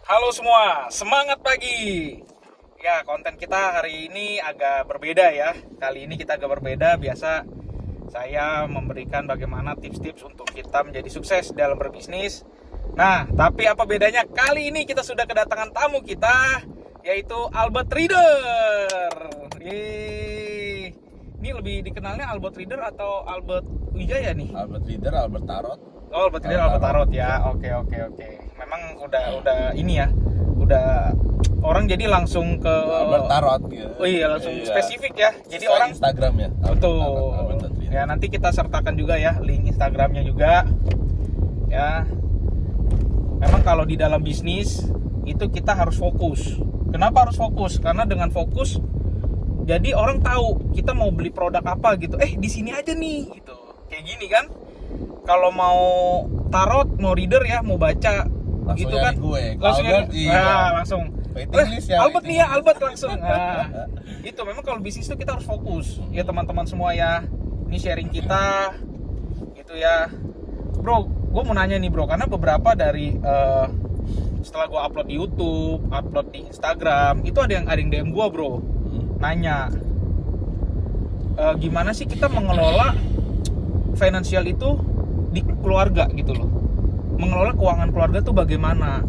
Halo semua, semangat pagi. Ya, konten kita hari ini agak berbeda ya. Kali ini kita agak berbeda. Biasa saya memberikan bagaimana tips-tips untuk kita menjadi sukses dalam berbisnis. Nah, tapi apa bedanya? Kali ini kita sudah kedatangan tamu kita, yaitu Albert Reader. Ini lebih dikenalnya Albert Reader atau Albert Wijaya nih? Albert Reader, Albert Tarot. Oh, Albert Reader, Albert Tarot ya. Oke. Memang udah ini ya. Udah orang jadi langsung ke Albert Tarot gitu. Oh iya, langsung spesifik ya. Jadi Sesuai orang Instagramnya. betul. Ya, nanti kita sertakan juga ya link Instagramnya juga. Ya. Memang kalau di dalam bisnis itu kita harus fokus. Kenapa harus fokus? Karena dengan fokus jadi orang tahu kita mau beli produk apa gitu. Di sini aja nih gitu. Kayak gini kan. Kalau mau tarot, mau reader ya, mau baca Langsung gitu kan. gue. Langsung Albert, langsung. Waiting list ya. Albert nih ya, Albert langsung. Itu memang kalau bisnis itu kita harus fokus. Ya teman-teman semua ya. Ini sharing kita gitu ya. Bro, gue mau nanya nih bro, karena beberapa dari setelah gue upload di YouTube, upload di Instagram, itu ada yang DM gue bro, nanya gimana sih kita mengelola finansial itu di keluarga gitu loh, mengelola keuangan keluarga tuh bagaimana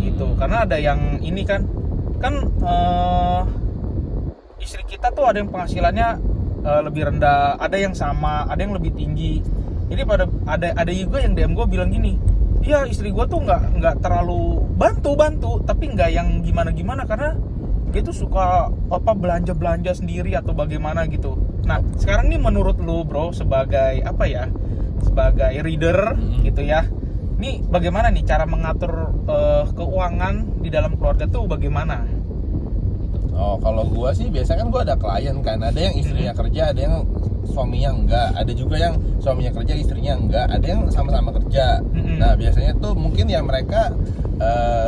gitu, karena ada yang ini kan istri kita tuh ada yang penghasilannya lebih rendah, ada yang sama, ada yang lebih tinggi. Jadi ada juga yang DM gue bilang gini, iya istri gue tuh nggak terlalu bantu, tapi nggak yang gimana karena dia tuh suka belanja sendiri atau bagaimana gitu. Nah sekarang nih menurut lu bro sebagai sebagai reader gitu ya, nih bagaimana nih cara mengatur keuangan di dalam keluarga tuh bagaimana? Oh, kalau gua sih biasanya kan gua ada klien kan, ada yang istrinya kerja, ada yang suaminya enggak, ada juga yang suaminya kerja, istrinya enggak, ada yang sama-sama kerja. Nah, biasanya tuh mungkin ya mereka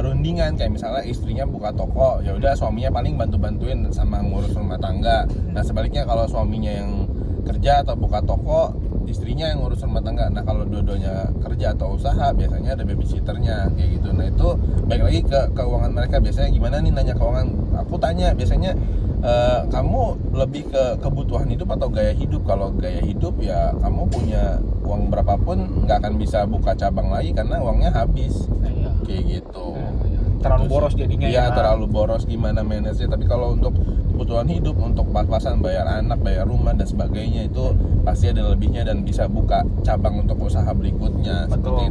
rundingan, kayak misalnya istrinya buka toko, ya udah suaminya paling bantu-bantuin sama ngurus rumah tangga. Nah, sebaliknya kalau suaminya yang kerja atau buka toko, istrinya yang ngurus rumah tangga. Nah, kalau dua-duanya kerja atau usaha, biasanya ada babysitternya kayak gitu. Nah, itu baik lagi ke keuangan mereka. Biasanya gimana nih nanya keuangan? Aku tanya biasanya, kamu lebih ke kebutuhan hidup atau gaya hidup? Kalau gaya hidup ya kamu punya uang berapapun nggak akan bisa buka cabang lagi karena uangnya habis. Kayak gitu. Terlalu boros jadinya ya. Iya, terlalu boros, gimana manage-nya. Tapi kalau untuk kebutuhan hidup, untuk pas-pasan bayar anak, bayar rumah dan sebagainya, itu pasti ada lebihnya dan bisa buka cabang untuk usaha berikutnya. Betul.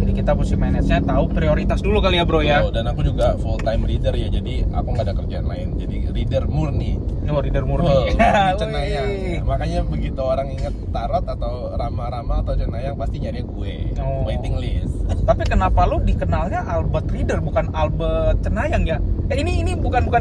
Jadi kita mesti manage-nya tahu prioritas dulu kali ya bro ya. Dan aku juga full time reader ya, jadi aku nggak ada kerjaan lain. Jadi reader murni. Reader murni. Cenayang. Makanya begitu orang inget tarot atau rama-rama atau cenayang pasti nyari gue. Waiting list. Tapi kenapa lu dikenalnya Albert Reader bukan Albert Cenayang ya? Ini bukan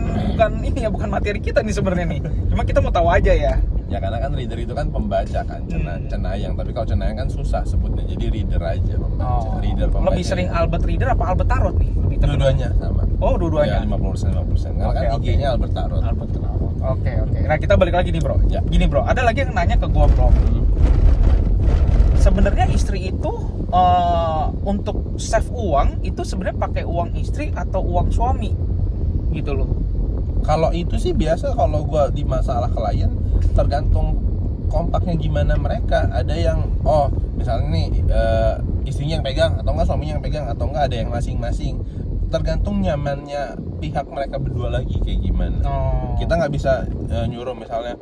ini ya, bukan materi kita nih sebenarnya nih. Cuma kita mau tahu aja ya. Ya karena kan reader itu kan pembaca kan, cenayang. Tapi kalau cenayang kan susah sebutnya, jadi reader aja pembaca. Reader pembaca. Lebih sering Albert Reader apa Albert Tarot nih? Dua-duanya sama. Oh, dua-duanya. Ya, 50%. Karena kan IG-nya Albert Tarot. Albert Tarot. Oke. Nah, kita balik lagi nih, Bro. Ya. Gini, Bro. Ada lagi yang nanya ke gua, Bro. Sebenarnya istri itu untuk save uang itu sebenarnya pakai uang istri atau uang suami? Gitu loh. Kalau itu sih biasa, kalau gua di masalah klien tergantung kompaknya gimana mereka. Ada yang misalnya nih istrinya yang pegang atau enggak suaminya yang pegang atau enggak ada yang masing-masing. Tergantung nyamannya pihak mereka berdua lagi kayak gimana. Kita nggak bisa nyuruh misalnya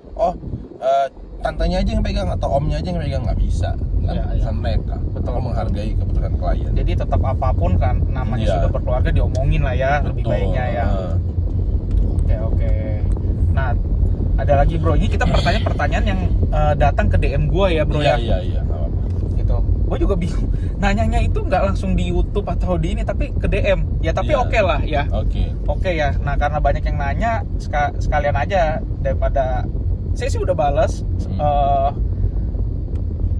tantenya aja yang pegang atau omnya aja yang pegang, nggak bisa. Kan mereka. Betul. Aku menghargai keputusan klien. Jadi tetap apapun kan namanya sudah berkeluarga diomongin lah ya. Betul. Lebih baiknya ya. Oke. Nah, ada lagi bro, ini kita pertanyaan yang datang ke DM gue ya bro. Iya. Gitu. Gue juga bingung. Nanyanya itu nggak langsung di YouTube atau di ini, tapi ke DM. Ya tapi oke lah ya. Oke ya. Nah karena banyak yang nanya, sekalian aja daripada saya sih udah bales.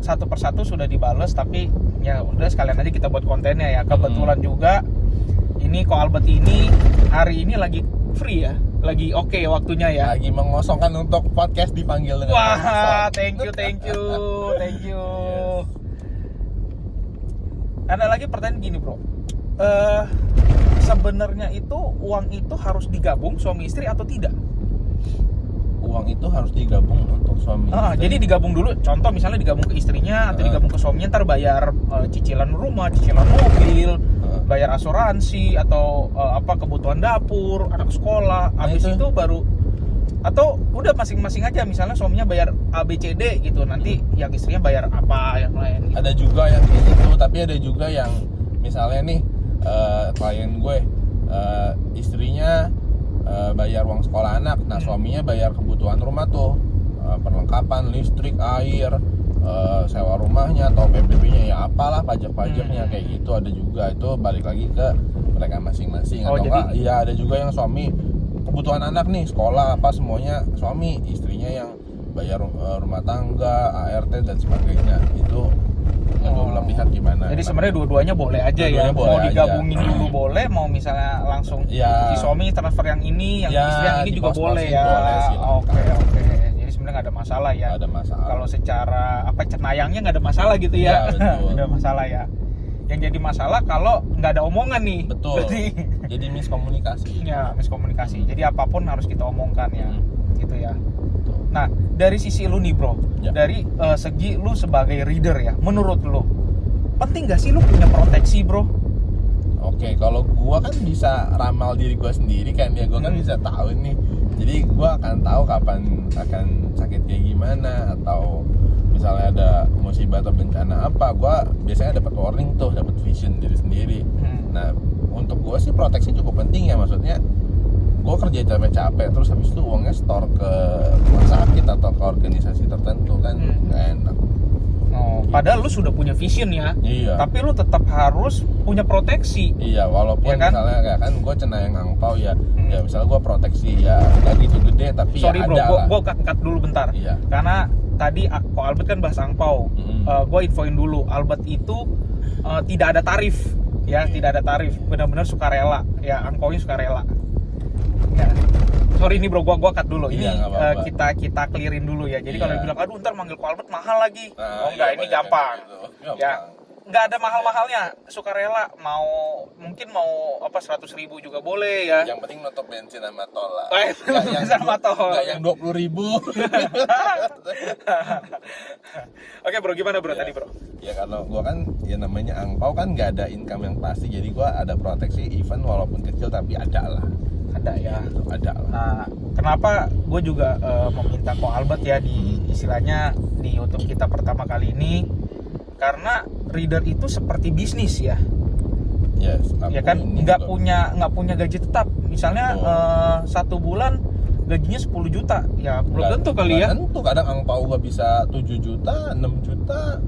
Satu persatu sudah dibales, tapi ya udah sekalian aja kita buat kontennya ya. Kebetulan juga ini Ko Albert ini hari ini lagi free ya. Lagi oke waktunya ya. Lagi mengosongkan untuk podcast dipanggil dengan. Wah, thank you. Ada lagi pertanyaan gini bro. sebenarnya itu uang itu harus digabung suami istri atau tidak? Uang itu harus digabung untuk suami istri. Jadi digabung dulu, contoh misalnya digabung ke istrinya atau digabung ke suaminya, ntar bayar cicilan rumah, cicilan mobil, bayar asuransi atau kebutuhan dapur, anak sekolah, habis itu baru, atau udah masing-masing aja, misalnya suaminya bayar A, B, C, D gitu, nanti yang istrinya bayar apa yang lain gitu. Ada juga yang kayak gitu, tapi ada juga yang misalnya nih klien gue istrinya bayar uang sekolah anak, nah suaminya bayar kebutuhan rumah tuh, perlengkapan listrik, air, sewa rumahnya atau PBB-nya, ya apalah pajak-pajaknya kayak gitu. Ada juga, itu balik lagi ke mereka masing-masing. Atau enggak, iya ada juga yang suami kebutuhan anak nih, sekolah apa semuanya suami, istrinya yang bayar rumah tangga, ART dan sebagainya. Itu kedua belah pihak gimana. Jadi sebenarnya dua-duanya boleh aja ya. Mau digabungin dulu boleh, mau misalnya langsung si suami transfer yang ini, yang istri yang ini juga boleh ya. Oke. Jadi sebenarnya nggak ada masalah ya. Nggak ada masalah. Kalau secara cenayangnya nggak ada masalah gitu ya. Nggak ada masalah ya. Yang jadi masalah kalau nggak ada omongan nih. Betul. Jadi miskomunikasi. Ya, miskomunikasi. Jadi apapun harus kita omongkan ya. Gitu ya. Nah, dari sisi lu nih bro, dari segi lu sebagai reader ya, menurut lu penting gak sih lu punya proteksi bro? Oke, kalau gua kan bisa ramal diri gua sendiri kan ya, gua kan bisa tahu nih. Jadi gua akan tahu kapan akan sakit kayak gimana, atau misalnya ada musibah atau bencana apa, gua biasanya dapat warning tuh, dapat vision diri sendiri. Nah, untuk gua sih proteksi cukup penting ya, maksudnya gue kerja capek-capek terus habis itu uangnya store ke rumah sakit atau ke organisasi tertentu kan nggak enak. Padahal lu sudah punya vision ya, tapi lu tetap harus punya proteksi. Iya, walaupun ya kan? Misalnya kayak kan gue cenayang angpau ya, ya misalnya gue proteksi ya nggak gitu gede tapi sorry ya bro, ada lah. Gue cut dulu bentar. Iya. Karena tadi kok Albert kan bahas angpau, gue infoin dulu, Albert itu tidak ada tarif ya, tidak ada tarif, benar-benar sukarela ya, angpaunya sukarela. Ya. Sorry ini bro, gua cut dulu. Ini kita clearin dulu ya. Jadi kalau dibilang aduh ntar manggil Ko Albert mahal lagi. Enggak, ini gampang. Ya. Enggak ada mahal-mahalnya. Sukarela, mungkin mau 100.000 juga boleh ya. Yang penting nutup bensin sama tol lah. Bensin sama tol. Enggak yang 20.000. Oke bro, gimana bro tadi bro? Ya kalau gua kan ya namanya angpau kan nggak ada income yang pasti, jadi gua ada proteksi event walaupun kecil tapi ada lah. Ada ya. Ada lah. Nah, kenapa gue juga meminta Ko Albert ya di istilahnya di YouTube kita pertama kali ini, karena reader itu seperti bisnis ya. Yes. Ya kan nggak punya gaji tetap. Misalnya 1 bulan gajinya 10 juta, ya belum tentu kali ya. Tentu kadang angpau gua bisa 7 juta, 6 juta,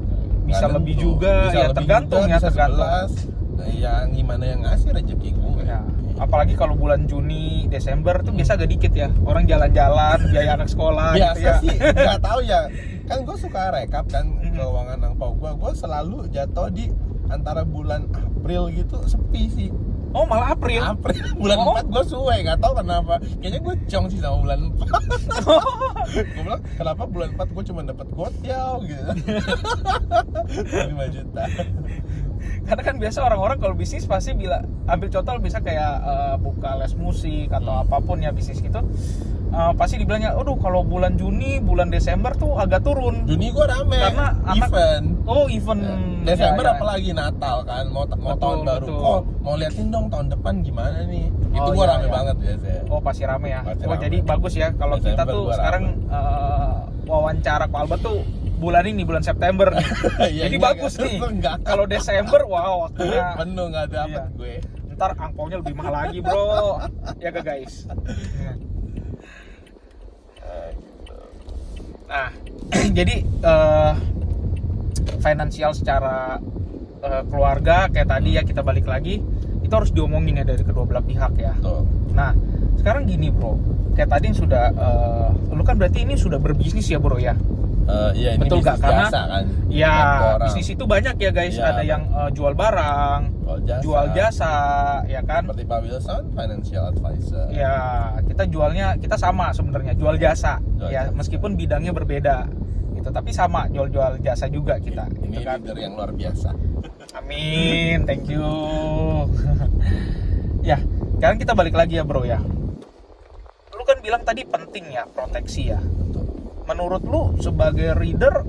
bisa lebih juga, bisa ya lebih tergantung juga, ya tergantung. 11. Nah, yang gimana yang ngasih rezeki gue. Ya. Apalagi kalau bulan Juni, Desember tuh biasa agak dikit ya. Orang jalan-jalan, biaya anak sekolah biasa gitu ya. Sih, nggak tahu ya. Kan gue suka rekap kan keuangan angpau gue selalu jatuh di antara bulan April gitu sepi sih. Oh malah April? Bulan 4 gue suwe, gak tau kenapa. Kayaknya gue cong sih sama bulan 4. Gue bilang, kenapa bulan 4 gue cuma dapat gotiau gitu. 5 juta. Karena kan biasa orang-orang kalau bisnis pasti ambil contoh bisa kayak buka les musik atau apapun ya bisnis gitu, pasti dibilangnya, aduh kalau bulan Juni, bulan Desember tuh agak turun. Juni gua rame karena event. Event. Desember apalagi Natal kan, mau tahun baru. Mau liatin dong tahun depan gimana nih. Itu gua rame banget biasanya. Pasti rame ya. Pasti rame. Jadi bagus ya kalau kita tuh sekarang wawancara Ko Albert tuh bulan ini, bulan September nih. Jadi bagus nih. Kalau Desember, wow, waktunya penuh, nggak dapet gue. Ntar angpaunya lebih mahal lagi bro. Ya gak guys? Nah, jadi finansial secara keluarga kayak tadi ya, kita balik lagi, itu harus diomongin ya dari kedua belah pihak ya. Betul. Nah, sekarang gini bro, kayak tadi sudah, lu kan berarti ini sudah berbisnis ya bro ya? Iya, ini betul bisnis karena jasa kan. Ya, bisnis itu banyak ya guys. Ya, ada yang jual barang, jual jasa, ya kan. Seperti Pak Wilson, financial advisor. Ya, kita sama sebenarnya, jual jasa. Meskipun bidangnya berbeda, gitu. Tapi sama, jual jasa juga kita. Ini kan? leader yang luar biasa. Amin, thank you. Ya, sekarang kita balik lagi ya bro ya. Lu kan bilang tadi penting ya proteksi ya. Menurut lu sebagai reader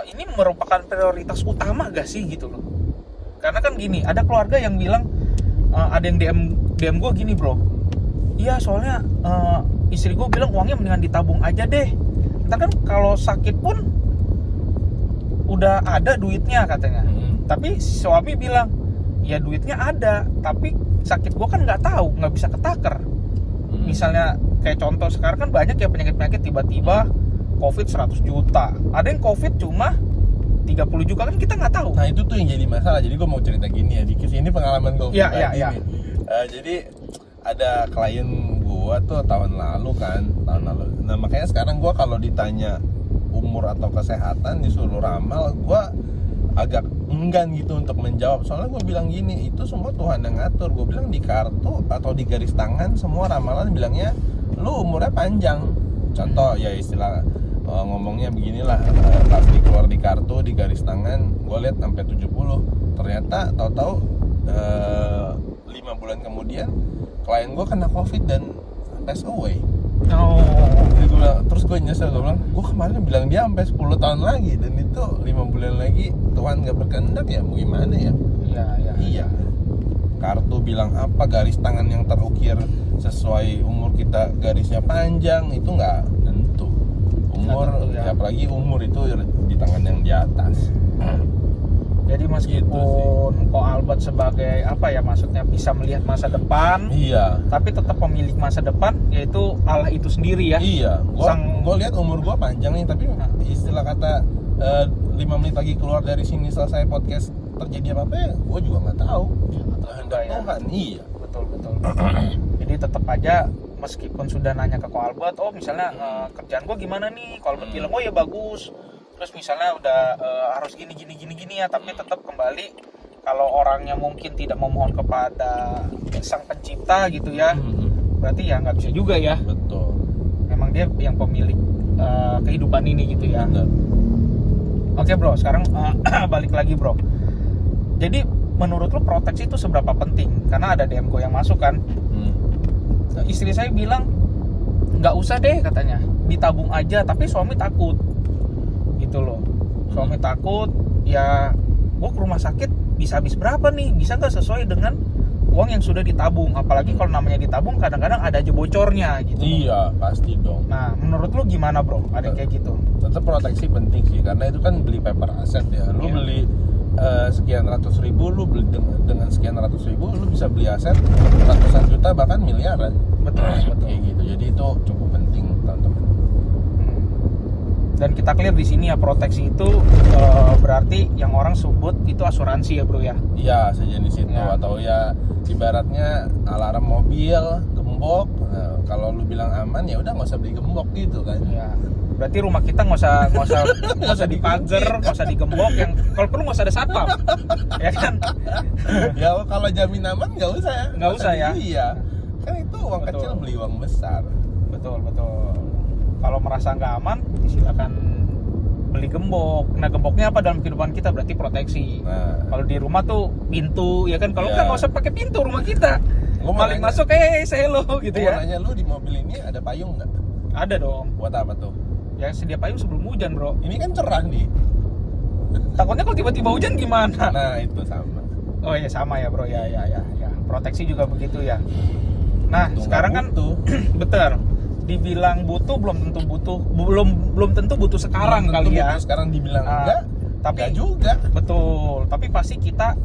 ini merupakan prioritas utama gak sih gitu loh? Karena kan gini, ada keluarga yang bilang ada yang DM gue gini bro. Iya soalnya istri gue bilang uangnya mendingan ditabung aja deh. Ntar kan kalau sakit pun udah ada duitnya katanya. Tapi suami bilang ya duitnya ada, tapi sakit gue kan nggak tahu, nggak bisa ketaker. Misalnya kayak contoh sekarang kan banyak ya penyakit-penyakit tiba-tiba COVID 100 juta, ada yang COVID cuma 30 juta kan kita nggak tahu. Nah itu tuh yang jadi masalah. Jadi gue mau cerita gini ya, dikit ini pengalaman gue Iya. Jadi ada klien gue tuh tahun lalu. Nah makanya sekarang gue kalau ditanya umur atau kesehatan disuruh ramal, gue agak enggan gitu untuk menjawab. Soalnya gue bilang gini, itu semua Tuhan yang ngatur. Gue bilang di kartu atau di garis tangan semua ramalan bilangnya lu umurnya panjang. Contoh ya istilah ngomongnya beginilah, pasti keluar di kartu di garis tangan gue lihat sampai 70. Ternyata tahu-tahu 5 bulan kemudian klien gue kena COVID dan pass away. Jadi gue bilang, terus gue nyesel, gue bilang gue kemarin bilang dia sampai 10 tahun lagi dan itu 5 bulan lagi Tuhan gak berkehendak ya mau gimana ya. Iya. Kartu bilang apa, garis tangan yang terukir sesuai umur kita garisnya panjang, itu nggak tentu umur ya. Apalagi umur itu di tangan yang di atas. Jadi meskipun Ko Albert sebagai apa ya, maksudnya bisa melihat masa depan, iya, tapi tetap pemilik masa depan yaitu Allah itu sendiri ya. Iya, gue lihat umur gue panjang nih, tapi istilah kata 5 menit lagi keluar dari sini selesai podcast terjadi apa ya, gue juga nggak tahu. Kehendak Tuhan, iya. Betul. Jadi tetap aja meskipun sudah nanya ke Ko Albert, oh misalnya kerjaan gue gimana nih, Ko Albert bilang oh ya bagus. Terus misalnya udah harus gini ya, tapi tetap kembali kalau orangnya mungkin tidak memohon kepada sang pencipta gitu ya, berarti ya nggak bisa juga ya. Betul. Memang dia yang pemilik kehidupan ini gitu ya. Benar. Oke bro, sekarang balik lagi bro. Jadi menurut lo proteksi itu seberapa penting? Karena ada DM gue yang masuk kan. Istri saya bilang nggak usah deh katanya, ditabung aja, tapi suami takut. Gitu loh, suami takut ya, gue ke rumah sakit bisa habis berapa nih, bisa nggak sesuai dengan uang yang sudah ditabung, apalagi kalau namanya ditabung kadang-kadang ada aja bocornya gitu. Iya pasti dong. Nah menurut lu gimana bro, ada kayak gitu? Tetap proteksi penting sih, karena itu kan beli paper aset ya. Lu beli sekian ratus ribu, lu beli dengan sekian ratus ribu lu bisa beli aset ratusan juta bahkan miliaran. Betul. Kayak gitu, jadi itu cukup penting teman-teman. Dan kita clear di sini ya, proteksi itu berarti yang orang sebut itu asuransi ya bro ya. Iya sejenis itu ya. Atau ya ibaratnya alarm mobil gembok. Nah, kalau lu bilang aman ya udah nggak usah beli gembok gitu kan. Iya. Berarti rumah kita nggak usah dipager, nggak usah digembok, yang kalau perlu nggak usah ada satpam, ya kan? Ya kalau jamin aman nggak usah ya. Iya. Kan itu uang kecil beli uang besar. Betul. Kalau merasa nggak aman, silakan beli gembok. Nah gemboknya apa dalam kehidupan kita? Berarti proteksi. Nah. Kalau di rumah tuh pintu, ya kan? Kalau nggak usah pakai pintu rumah kita. Maling masuk saya hello gitu ya. Mau nanya lu di mobil ini ada payung nggak? Ada dong. Buat apa tuh? Ya sedia payung sebelum hujan bro. Ini kan cerah nih. Takutnya kalau tiba-tiba hujan gimana? Nah itu sama. Oh iya sama ya bro, ya. Proteksi juga begitu ya. Nah Butuh sekarang kan betul. Dibilang butuh belum tentu butuh sekarang kali ya. Sekarang dibilang enggak, tapi enggak juga. Betul. Tapi pasti kita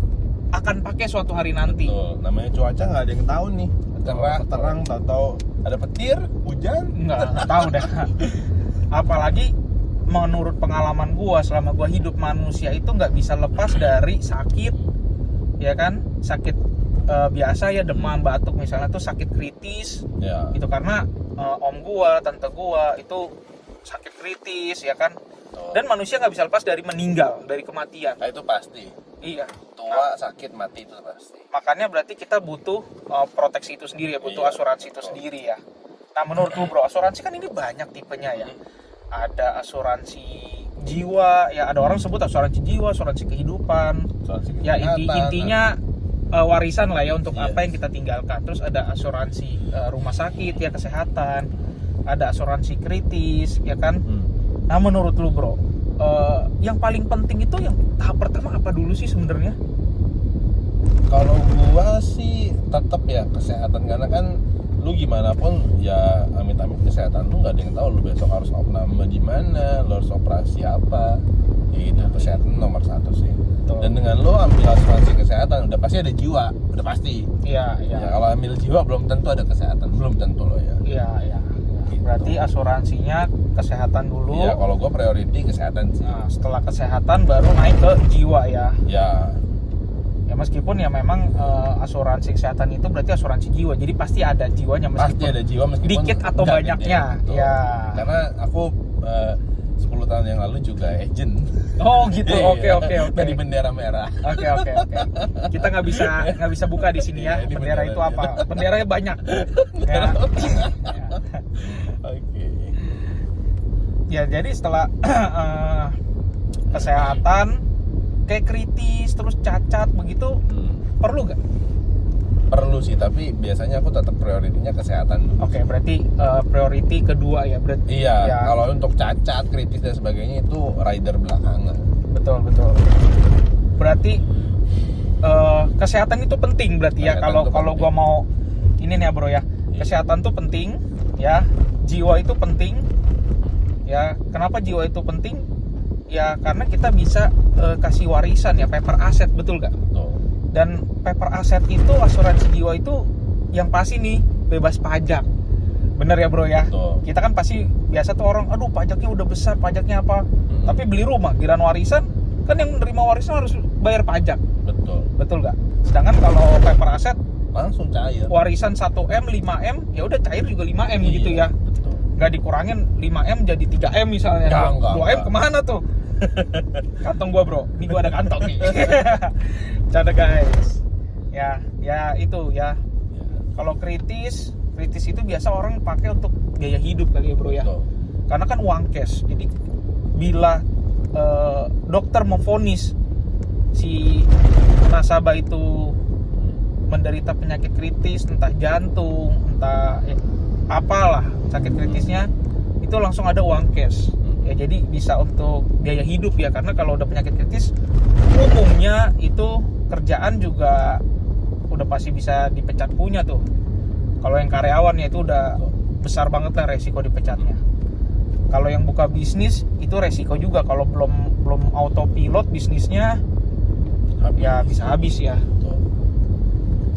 akan pakai suatu hari nanti. Betul. Namanya cuaca nggak ada yang tahu nih. Cerah, terang, tahu ada petir, hujan. Nggak tahu deh. Apalagi menurut pengalaman gua selama gua hidup, manusia itu nggak bisa lepas dari sakit, ya kan? Sakit biasa ya, demam, batuk misalnya tuh sakit kritis. Ya. Itu karena om gua, tante gua itu sakit kritis ya kan. Dan manusia nggak bisa lepas dari meninggal, dari kematian. Nah, itu pasti. Iya. Tua, sakit, mati itu pasti. Makanya berarti kita butuh proteksi itu sendiri ya, butuh asuransi itu sendiri ya. Nah menurut lu bro, asuransi kan ini banyak tipenya ya. Ada asuransi jiwa, ya ada orang sebut asuransi jiwa, asuransi kehidupan. Asuransi ya intinya warisan lah ya untuk Yes. apa yang kita tinggalkan. Terus ada asuransi rumah sakit ya, kesehatan, ada asuransi kritis ya kan. Nah menurut lu bro, yang paling penting itu yang tahap pertama apa dulu sih sebenarnya? Kalau gua sih tetap ya kesehatan, karena kan lu gimana pun ya amit-amit kesehatan lu nggak ada yang tahu lu besok harus opname di mana, lu harus operasi apa. Ya itu kesehatan nomor satu sih. Betul. Dan dengan lu ambil asuransi kesehatan udah pasti ada jiwa, udah pasti. Iya, iya. Ya kalau ambil jiwa belum tentu ada kesehatan, belum tentu lo ya. Iya, iya. Gitu. Berarti asuransinya kesehatan dulu. Ya kalau gua priority kesehatan sih. Nah, setelah kesehatan baru naik ke jiwa ya. Ya. Ya meskipun ya memang asuransi kesehatan itu berarti asuransi jiwa. Jadi pasti ada jiwanya Pasti meskipun ada jiwa meskipun dikit atau nggak banyaknya. gede, betul. Ya. Karena aku 10 tahun yang lalu juga agent. Oh gitu. Oke, Iya. oke, oke. Dari bendera merah. Oke, oke, oke. Kita nggak bisa buka di sini ya. Iya, ini Bendera itu benderanya. apa? Benderanya banyak. Ya. Oke. Ya, jadi setelah kesehatan kayak kritis terus cacat begitu perlu nggak? Perlu sih, tapi biasanya aku tetap prioritinya kesehatan dulu. Oke, berarti priority kedua ya berarti. Iya, Ya. kalau untuk cacat, kritis dan sebagainya itu rider belakangan. Betul, betul. Berarti kesehatan itu penting berarti ya. Kesehatan Kalau itu kalau penting. gua mau ini nih ya bro ya. Iya. Kesehatan tuh penting ya. Jiwa itu penting. Ya, kenapa jiwa itu penting? Ya karena kita bisa kasih warisan ya, paper asset, betul gak? Tuh. Dan paper asset itu asuransi jiwa itu yang pasti nih bebas pajak. Bener ya bro ya? Betul. Kita kan pasti biasa tuh orang, aduh pajaknya udah besar, pajaknya apa? Tapi beli rumah, giliran warisan, kan yang menerima warisan harus bayar pajak. Betul. Betul gak? Sedangkan kalau paper asset, Langsung cair. warisan 1M, 5M, ya udah cair juga 5M gitu ya. Betul. Nggak dikurangin 5M jadi 3M misalnya. Enggak, 2M enggak. kemana tuh? Kantong gua bro, ini gua ada kantong nih. Canda guys. Ya itu ya. Ya. Kalau kritis itu biasa orang pakai untuk gaya hidup kali ya bro ya. Betul. Karena kan uang cash. Jadi bila dokter memvonis si nasabah itu menderita penyakit kritis, entah jantung, entah apalah sakit kritisnya, itu langsung ada uang cash. Ya jadi bisa untuk biaya hidup ya, karena kalau udah penyakit kritis umumnya itu kerjaan juga udah pasti bisa dipecat punya tuh. Kalau yang karyawan ya itu udah besar banget lah resiko dipecatnya. Kalau yang buka bisnis itu resiko juga, kalau belum autopilot bisnisnya ya bisa habis ya. Betul.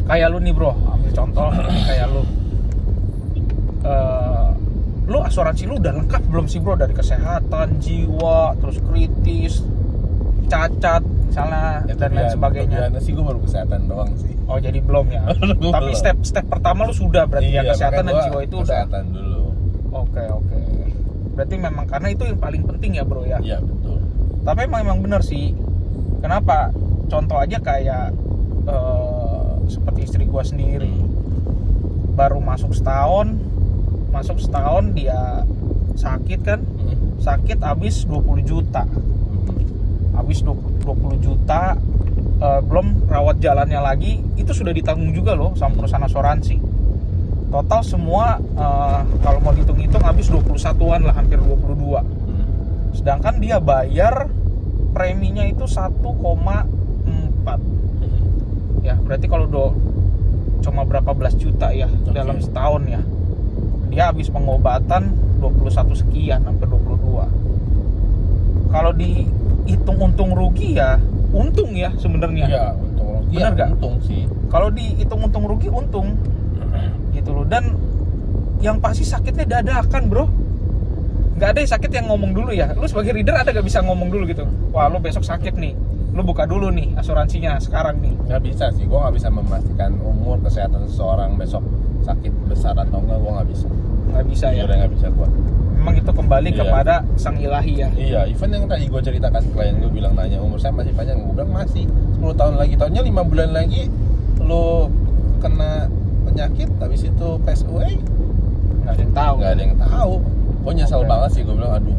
Kayak lu nih bro, ambil contoh kayak lu lu asuransi lu udah lengkap belum sih bro, dari kesehatan jiwa terus kritis cacat misalnya dan lain sebagainya. Sih gue baru kesehatan doang sih. Oh jadi belum ya. Tapi step pertama lu sudah berarti ya, kesehatan dan jiwa itu udah. Kesehatan dulu. Oke. Berarti memang karena itu yang paling penting ya bro ya. Iya betul. Tapi emang bener sih. Kenapa? Contoh aja kayak seperti istri gua sendiri. Baru masuk setahun dia sakit kan. Sakit habis 20 juta. Habis 20 juta, belum rawat jalannya lagi, itu sudah ditanggung juga loh sama perusahaan asuransi. Total semua kalau mau dihitung-hitung habis 21-an lah, hampir 22. Sedangkan dia bayar preminya itu 1,4. Ya, berarti kalau cuma berapa belas juta ya dalam setahun ya. Dia habis pengobatan 21 sekian, hampir 22. Kalau dihitung untung rugi ya untung ya sebenarnya. Iya, untung rugi. Bener nggak? Untung sih. Kalau dihitung untung rugi untung. Gitu loh. Dan yang pasti sakitnya dadakan, bro. Nggak ada yang sakit yang ngomong dulu ya. Lu sebagai reader ada nggak bisa ngomong dulu gitu. Wah, lu besok sakit nih. Lu buka dulu nih asuransinya sekarang nih. Nggak bisa sih, gue nggak bisa memastikan umur kesehatan seseorang besok sakit besar atau enggak, gue nggak bisa. Nggak bisa ya. Udah nggak bisa gue. Memang itu kembali Iya. kepada sang ilahi ya. Iya, even yang tadi gue ceritakan, klien gue bilang nanya umur saya masih panjang, gue bilang masih 10 tahun lagi, tahunnya 5 bulan lagi lu kena penyakit, habis itu pass away, Nggak ada yang tahu. nggak ada yang tahu. Gue nyesel banget sih, gue bilang aduh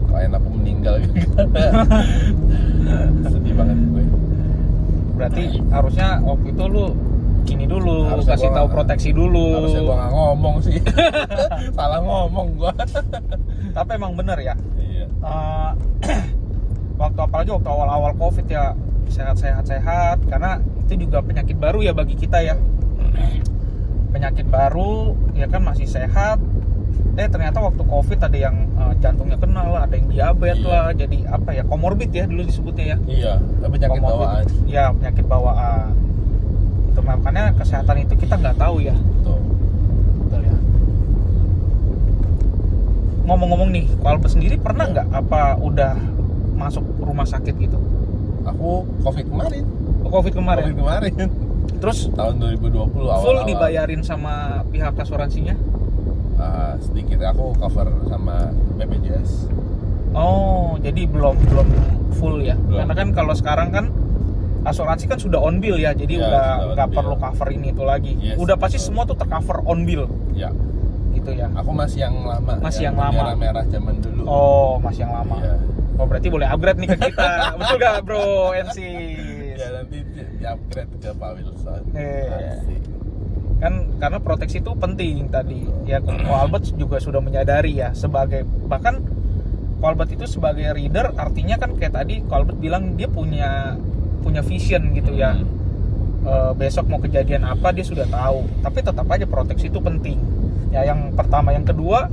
klien aku meninggal gitu. Sedih banget gue. berarti harusnya waktu itu lu gini dulu, Harusnya kasih gua tahu nggak- proteksi dulu. Harusnya gua nggak ngomong sih. Salah ngomong gua. Tapi emang bener ya. Iya. Apalagi waktu awal-awal COVID ya, sehat karena itu juga penyakit baru ya bagi kita ya. Penyakit baru ya kan, masih sehat. Ternyata waktu COVID ada yang jantungnya kena lah, ada yang diabetes Iya. lah, jadi apa ya, komorbid ya dulu disebutnya ya. Iya, penyakit Komorbid. bawaan. Ya, penyakit bawaan. Itu makanya kesehatan itu kita nggak tahu ya. Tuh. Betul ya. Ngomong-ngomong nih, Ko Albert sendiri pernah Ya. nggak apa udah masuk rumah sakit gitu? Aku COVID kemarin. COVID kemarin. COVID kemarin. Terus Tahun 2020 awal. full dibayarin sama pihak asuransinya? Sedikit aku cover sama BPJS. Oh, jadi belum full ya? Belum. Karena kan kalau sekarang kan asuransi kan sudah on bill ya, jadi Ya, udah sudah nggak on perlu bill. cover ini itu lagi. Yes, Udah pasti betul. semua tuh tercover on bill, Ya, gitu ya. aku masih yang lama. Masih yang lama. Merah-merah zaman dulu. Oh, masih yang lama. Iya. Oh, berarti boleh upgrade nih ke kita. Betul gak, bro? NC. Ya nanti di upgrade ke Pak Wilson. Asik. Kan karena proteksi itu penting tadi. Ya, Ko Albert juga sudah menyadari ya, sebagai bahkan Ko Albert itu sebagai reader, artinya kan kayak tadi Ko Albert bilang dia punya vision gitu ya. Besok mau kejadian apa dia sudah tahu. Tapi tetap aja proteksi itu penting. Ya, yang pertama, yang kedua,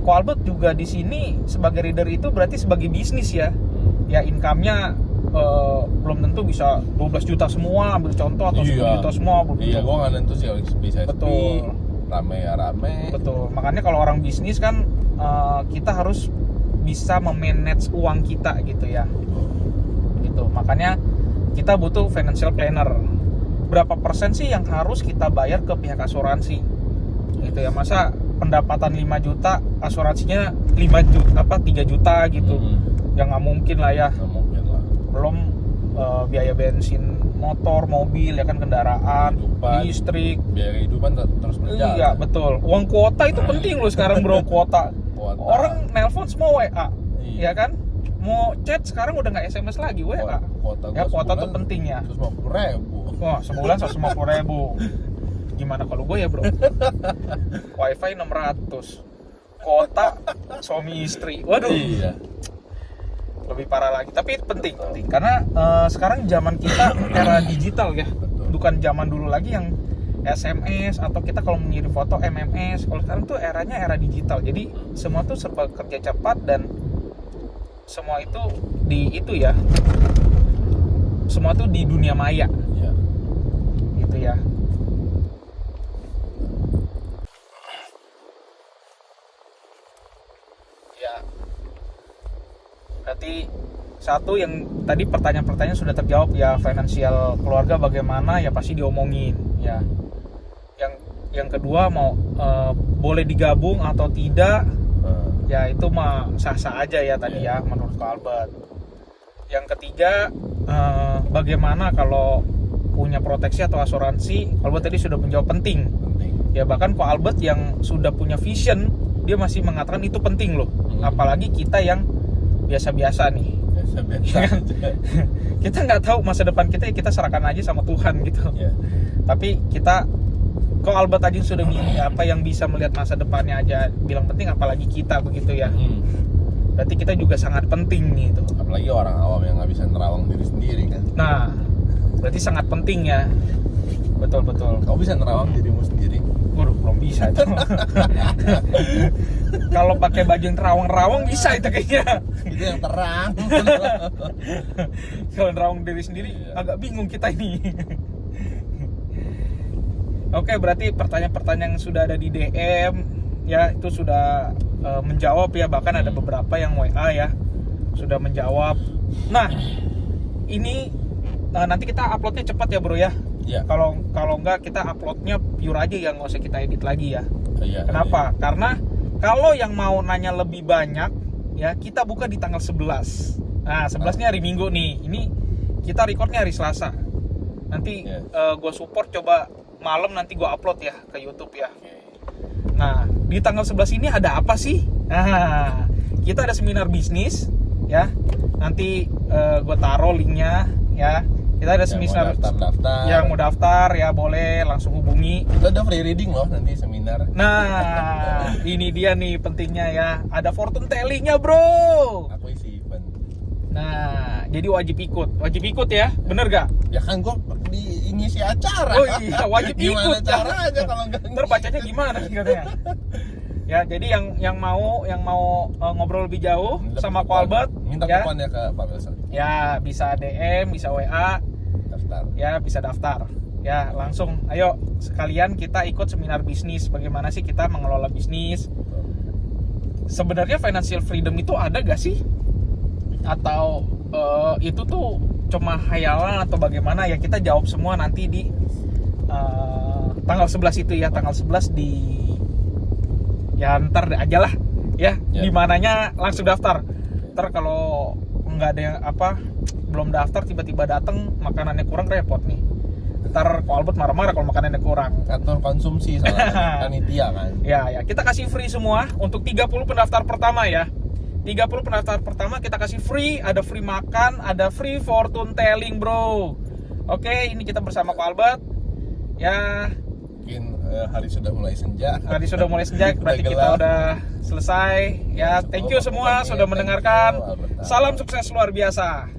Ko Albert juga di sini sebagai reader itu berarti sebagai bisnis ya. Ya, income-nya belum tentu bisa 12 juta semua, ambil contoh, atau 10 juta semua, belum Iya, tentu. gua nggak nentu sih, bisa Betul. sepi, rame ya rame. Betul. Makanya kalau orang bisnis kan kita harus bisa memanage uang kita gitu ya. Gitu. Makanya kita butuh financial planner. Berapa persen sih yang harus kita bayar ke pihak asuransi? Gitu ya. Masa pendapatan 5 juta, asuransinya 3 juta gitu. Ya nggak mungkin lah ya. Nggak mungkin lah. Belum biaya bensin motor, mobil ya kan, kendaraan, Kehidupan. listrik. Biaya kehidupan terus berjalan. Iya, betul. Uang kuota itu penting loh sekarang, bro. Kuota. Kuota. Orang nelpon semua WA. Iya. Ya kan? Mau chat sekarang udah nggak SMS lagi, WA. Kuota Ya, gua kuota sebulan tuh penting ya. 150.000. Wah, sebulan 150.000. Gimana kalau gue ya, bro? Wifi 600. Kuota suami istri. Waduh. Iya. Lebih parah lagi, tapi penting karena sekarang zaman kita era digital ya. Betul. Bukan zaman dulu lagi yang SMS atau kita kalau mengirim foto MMS. Kalau sekarang tuh eranya era digital, jadi semua tuh serba kerja cepat dan semua itu ya, semua tuh di dunia maya Iya. gitu ya. Ya, berarti satu, yang tadi pertanyaan-pertanyaan sudah terjawab ya, finansial keluarga bagaimana ya pasti diomongin ya. Yang kedua mau boleh digabung atau tidak ya, itu mah sah-sah aja ya tadi ya menurut Ko Albert. Yang ketiga, bagaimana kalau punya proteksi atau asuransi? Ko Albert tadi sudah menjawab penting. Ya, bahkan Ko Albert yang sudah punya vision, dia masih mengatakan itu penting loh. Apalagi kita yang biasa-biasa nih. Biasa-biasa aja. Kita nggak tahu masa depan kita, ya kita serahkan aja sama Tuhan gitu. Iya. Tapi kita, Ko Albert tadi sudah apa yang bisa melihat masa depannya aja bilang penting, apalagi kita begitu ya. Berarti kita juga sangat penting gitu. Apalagi orang awam yang nggak bisa nerawang diri sendiri kan. Nah, berarti sangat penting ya. Betul. Kau bisa nerawang dirimu sendiri? Waduh, belum bisa itu. Kalau pakai baju yang terawang-rawang bisa itu kayaknya. Itu yang terang. Kalau nerawang diri sendiri agak bingung kita ini. Oke, berarti pertanyaan-pertanyaan yang sudah ada di DM ya itu sudah menjawab ya, bahkan ada beberapa yang WA ya sudah menjawab. Nah, ini nanti kita uploadnya cepat ya bro ya. Iya. Kalau enggak kita uploadnya pure aja ya, nggak usah kita edit lagi ya. Iya. Kenapa? Karena kalau yang mau nanya lebih banyak ya, kita buka di tanggal 11. Nah, 11 ini hari Minggu nih. Ini kita recordnya hari Selasa. Nanti gue support, coba malam nanti gue upload ya ke YouTube ya. Nah, di tanggal 11 ini ada apa sih? Nah, kita ada seminar bisnis ya. Nanti gue taruh linknya ya. Kita ada Yang mau seminar daftar. yang mau daftar ya boleh langsung hubungi. Kita ada free reading loh nanti seminar. Nah, ini dia nih pentingnya ya. Ada fortune telling-nya, Bro. Aku isi event. Nah, jadi wajib ikut ya. Bener gak? Ya kan gue diinisi acara. Oh iya, wajib Gimana ikut. caranya kalau nggak Ntar bacanya gimana sih katanya? Ya, jadi yang mau ngobrol lebih jauh Minta sama Ko kupon. Albert Minta ya. kupon ya ke Pak Wilson. Ya, bisa DM, bisa WA, Daftar. ya bisa daftar. Ya, langsung ayo sekalian kita ikut seminar bisnis. Bagaimana sih kita mengelola bisnis? Sebenarnya financial freedom itu ada gak sih? Atau itu tuh cuma hayalan atau bagaimana? Ya kita jawab semua nanti di tanggal 11 itu ya, tanggal 11 di ya ntar aja lah ya, di mananya langsung daftar. Ntar kalau nggak ada yang belum daftar tiba-tiba datang makanannya kurang repot nih. Ntar Ko Albert marah-marah kalau makanannya kurang. Atur konsumsi salah panitia kan. Ya, kita kasih free semua untuk 30 pendaftar pertama ya. 30 pendaftar pertama kita kasih free, ada free makan, ada free fortune telling, Bro. Oke, ini kita bersama Ko Albert. Ya, Mungkin hari sudah mulai senja. tadi sudah mulai senja, berarti kita gelap. udah selesai. Ya, thank you semua sudah mendengarkan. Salam sukses luar biasa.